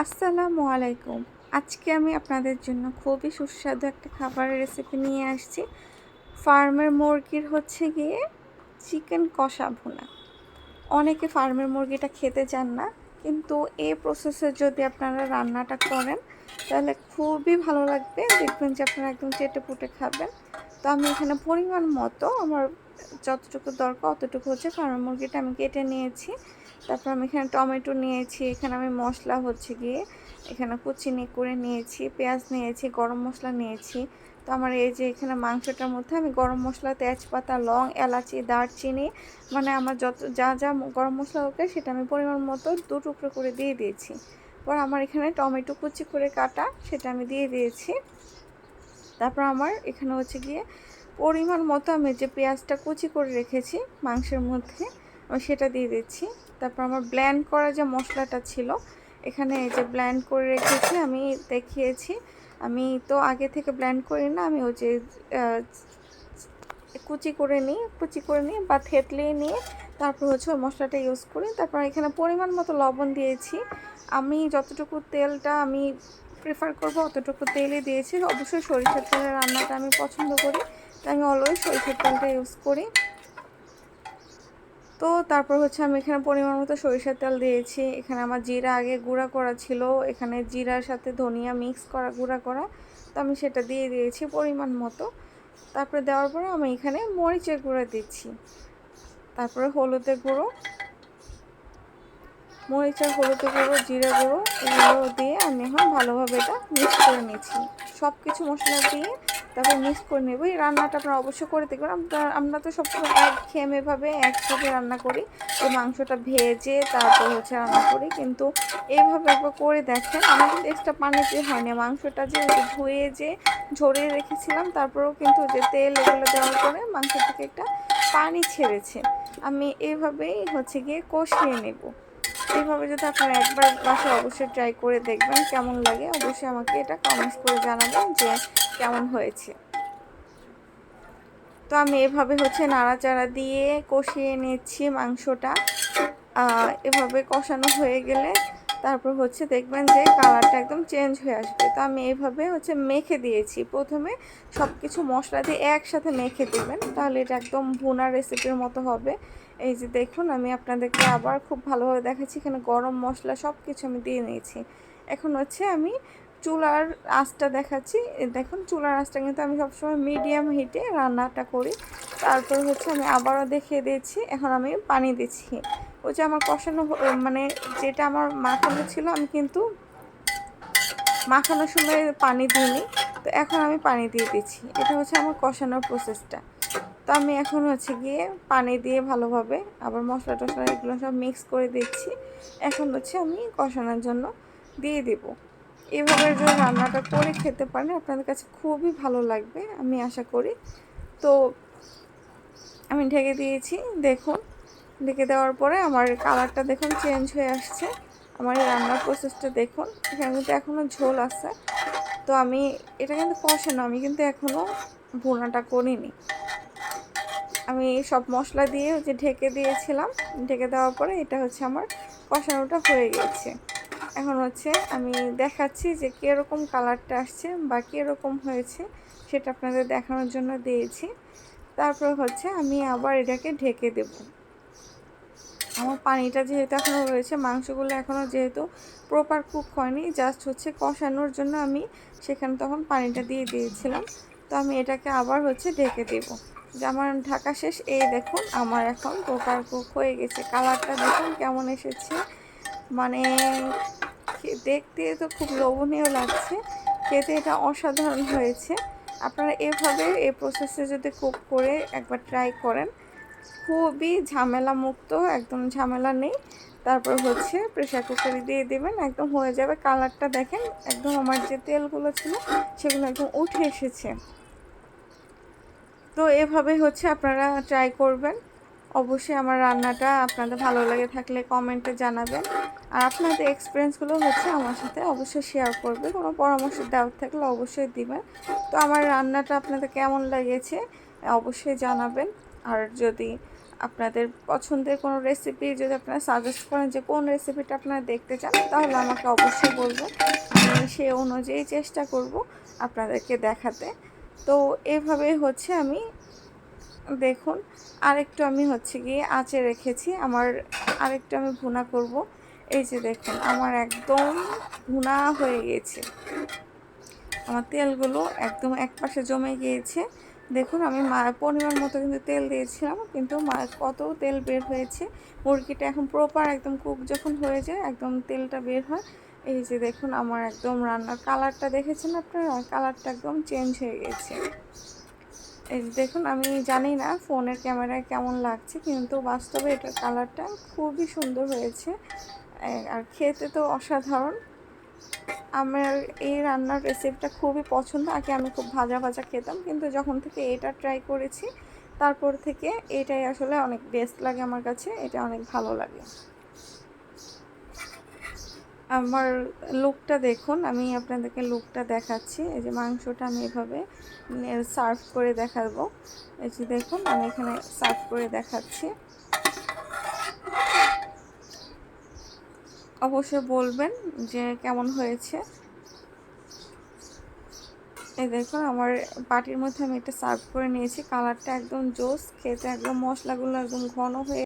আসসালামু আলাইকুম। আজকে আমি আপনাদের জন্য খুবই সুস্বাদু একটা খাবারের রেসিপি নিয়ে আসছি। ফার্মের মুরগির হচ্ছে গিয়ে চিকেন কষা ভুনা। অনেকে ফার্মের মুরগিটা খেতে চান না, কিন্তু এই প্রসেসে যদি আপনারা রান্নাটা করেন তাহলে খুবই ভালো লাগবে। দেখবেন যে আপনারা একদম চেটেপুটে খাবেন। তো আমি এখানে পরিমাণ মতো আমার যতটুকু দরকার অতটুকু হচ্ছে ফার্মের মুরগিটা আমি কেটে নিয়েছি। তারপর আমি এখানে টমেটো নিয়েছি, এখানে আমি মশলা হচ্ছে গিয়ে এখানে কুচিনি করে নিয়েছি, পেঁয়াজ নিয়েছি, গরম মশলা নিয়েছি। তো আমার এই যে এখানে মাংসটার মধ্যে আমি গরম মশলা, তেজপাতা, লং, এলাচি, দারচিনি, মানে আমার যত যা যা গরম মশলা ওকে সেটা আমি পরিমাণ মতো 2 টুকরো করে দিয়ে দিয়েছি। পর আমার এখানে টমেটো কুচি করে কাটা সেটা আমি দিয়ে দিয়েছি। তারপর আমার এখানে হচ্ছে গিয়ে পরিমাণ মতো আমি যে পেঁয়াজটা কুচি করে রেখেছি মাংসের মধ্যে আমি সেটা দিয়ে দিচ্ছি। তারপর আমার ব্লেন্ড করা যে মশলাটা ছিল এখানে এই যে ব্লেন্ড করে রেখেছি আমি দেখিয়েছি। আমি তো আগে থেকে ব্লেন্ড করি না, আমি ওই যে কুচি করে নিই বা থেতলিয়ে নিয়ে তারপর হচ্ছে ওই মশলাটা ইউজ করি। তারপর এখানে পরিমাণ মতো লবণ দিয়েছি। আমি যতটুকু তেলটা আমি প্রেফার করব অতটুকু তেলই দিয়েছি। অবশ্যই সরিষার তেলের রান্নাটা আমি পছন্দ করি, তাই আমি অলওয়েজ সরিষার তেলটা ইউজ করি। তো তারপর হচ্ছে আমি এখানে পরিমাণ মতো সরিষার তেল দিয়েছি। এখানে আমার জিরা আগে গুঁড়া করা ছিল, এখানে জিরার সাথে ধনিয়া মিক্স করা গুঁড়া করা, তো আমি সেটা দিয়ে দিয়েছি পরিমাণ মতো। তারপরে দেওয়ার পরে আমি এখানে মরিচের গুঁড়ো দিচ্ছি, তারপরে হলুদের গুঁড়ো, মরিচ আর হলুদের গুঁড়ো, জিরে গুঁড়ো, এগুলো দিয়ে আমি এখন ভালোভাবে এটা মিক্স করে নিচ্ছি। সব কিছু মশলা দিয়ে তারপর মিক্স করে নেব। এই রান্নাটা আপনারা অবশ্যই করে দেখবেন। আমরা তো সবসময় একঘেয়েমিভাবে একভাবে রান্না করি, তো মাংসটা ভেজে তারপর হচ্ছে রান্না করি, কিন্তু এইভাবে একবার করে দেখেন। আমার কিন্তু এক্সট্রা পানি দিয়ে হয়নি, মাংসটা যে ধুয়ে যে ঝরিয়ে রেখেছিলাম তারপরেও কিন্তু যে তেল এগুলো দেওয়ার পরে মাংস থেকে একটা পানি ছেড়েছে। আমি এইভাবেই হচ্ছে গিয়ে কষিয়ে নেব। এইভাবে যদি আপনারা একবার বাসায় অবশ্যই ট্রাই করে দেখবেন, কেমন লাগে অবশ্যই আমাকে এটা কমেন্টস করে জানাবেন যে কেমন হয়েছে। তো আমি এভাবে হচ্ছে নাড়াচাড়া দিয়ে কষিয়ে নিচ্ছি মাংসটা। এভাবে কষানো হয়ে গেলে তারপর হচ্ছে দেখবেন যে কালারটা একদম চেঞ্জ হয়ে আসবে। তো আমি এইভাবে হচ্ছে মেখে দিয়েছি। প্রথমে সব কিছু মশলা দিয়ে একসাথে মেখে দেবেন, তাহলে এটা একদম ভুনা রেসিপির মতো হবে। এই যে দেখুন আমি আপনাদেরকে আবার খুব ভালোভাবে দেখাচ্ছি, এখানে গরম মশলা সব কিছু আমি দিয়ে নিয়েছি। এখন হচ্ছে আমি চুলার আঁচটা দেখাচ্ছি। দেখুন চুলার আঁচটা কিন্তু আমি সবসময় মিডিয়াম হিটে রান্নাটা করি। তারপর হচ্ছে আমি আবারও দেখিয়ে দিয়েছি, এখন আমি পানি দিচ্ছি। ওই যে আমার কষানো মানে যেটা আমার মাখানো ছিল আমি কিন্তু মাখানোর সময় পানি দিইনি, তো এখন আমি পানি দিয়ে দিচ্ছি। এটা হচ্ছে আমার কষানোর প্রসেসটা। তো আমি এখন হচ্ছে গিয়ে পানি দিয়ে ভালোভাবে আবার মশলা টশলা এগুলো সব মিক্স করে দিচ্ছি। এখন হচ্ছে আমি কষানোর জন্য দিয়ে দেব। এভাবে যদি রান্নাটা করে খেতে পারেন আপনাদের কাছে খুবই ভালো লাগবে আমি আশা করি। তো আমি ঢেকে দিয়েছি। দেখুন ঢেকে দেওয়ার পরে আমার কালারটা দেখুন চেঞ্জ হয়ে আসছে। আমার এই রান্নার প্রসেসটা দেখুন, এখানে কিন্তু এখনও ঝোল আছে। তো আমি এটা কিন্তু কষানো, আমি কিন্তু এখনও ভুনাটা করিনি। আমি সব মশলা দিয়ে যে ঢেকে দিয়েছিলাম, ঢেকে দেওয়ার পরে এটা হচ্ছে আমার কষানোটা হয়ে গেছে। এখন হচ্ছে আমি দেখাচ্ছি যে কীরকম কালারটা আসছে বা কীরকম হয়েছে সেটা আপনাদের দেখানোর জন্য দিয়েছি। তারপর হচ্ছে আমি আবার এটাকে ঢেকে দেব। আমার পানিটা যেহেতু এখনও রয়েছে, মাংসগুলো এখনও যেহেতু প্রপার কুক হয়নি, জাস্ট হচ্ছে কষানোর জন্য আমি সেখানে তখন পানিটা দিয়ে দিয়েছিলাম। তো আমি এটাকে আবার হচ্ছে ঢেকে দেব। যে আমার ঢাকা শেষ। এই দেখুন আমার এখন প্রপার কুক হয়ে গেছে। কালারটা দেখুন কেমন এসেছে, মানে দেখতে তো খুব লোভনীয় লাগছে, খেতে এটা অসাধারণ হয়েছে। আপনারা এভাবে এই প্রসেসে যদি কুক করে একবার ট্রাই করেন, খুবই ঝামেলা মুক্ত, একদম ঝামেলা নেই। তারপর হচ্ছে প্রেশার কুকারে দিয়ে দেবেন, একদম হয়ে যাবে। কালারটা দেখেন একদম আমার যে তেলগুলো ছিল সেগুলো একদম উঠে এসেছে। তো এভাবে হচ্ছে আপনারা ট্রাই করবেন। অবশ্যই আমার রান্নাটা আপনাদের ভালো লেগে থাকলে কমেন্টে জানাবেন, আর আপনাদের এক্সপিরিয়েন্সগুলো হচ্ছে আমার সাথে অবশ্যই শেয়ার করবে। কোনো পরামর্শ দেওয়ার থাকলে অবশ্যই দিবেন। তো আমার রান্নাটা আপনাদের কেমন লেগেছে অবশ্যই জানাবেন। আর যদি আপনাদের পছন্দের কোনো রেসিপি যদি আপনারা সাজেস্ট করেন যে কোন রেসিপিটা আপনারা দেখতে চান, তাহলে আমাকে অবশ্যই বলবেন। আমি সে অনুযায়ী চেষ্টা করব আপনাদেরকে দেখাতে। তো এভাবে হচ্ছে আমি দেখুন আরেকটু আমি হচ্ছে গিয়ে আঁচে রেখেছি, আমার আরেকটু আমি ভুনা করব। এই যে দেখুন আমার একদম ভুনা হয়ে গেছে, আমার তেলগুলো একদম একপাশে জমে গিয়েছে। দেখুন আমি পরিমাণ মতো কিন্তু তেল দিয়েছিলাম, কিন্তু কত তেল বের হয়েছে। মুরগিটা এখন প্রপার একদম কুক যখন হয়ে যায় একদম তেলটা বের হয়। এই যে দেখুন আমার একদম রান্নার কালারটা দেখেছেন আপনারা, কালারটা একদম চেঞ্জ হয়ে গেছে। এই যে দেখুন আমি জানি না ফোনের ক্যামেরায় কেমন লাগছে, কিন্তু বাস্তবে এটার কালারটা খুবই সুন্দর হয়েছে, আর খেতে তো অসাধারণ। আমার এই রান্নার রেসিপিটা খুবই পছন্দ। আগে আমি খুব ভাজা ভাজা খেতাম, কিন্তু যখন থেকে এটা ট্রাই করেছি তারপর থেকে এটাই আসলে অনেক বেস্ট লাগে আমার কাছে, এটা অনেক ভালো লাগে। আমার লুকটা দেখুন, আমি আপনাদেরকে লুকটা দেখাচ্ছি। এই যে মাংসটা আমি এভাবে সার্ভ করে দেখাবো। এই যে দেখুন আমি এখানে সার্ভ করে দেখাচ্ছি, অবশ্যই বলবেন যে কেমন হয়েছে। এই দেখুন আমার বাটির মধ্যে আমি এটা সার্ভ করে নিয়েছি, কালারটা একদম জোস, খেতে একদম মশলাগুলো একদম ঘন হয়ে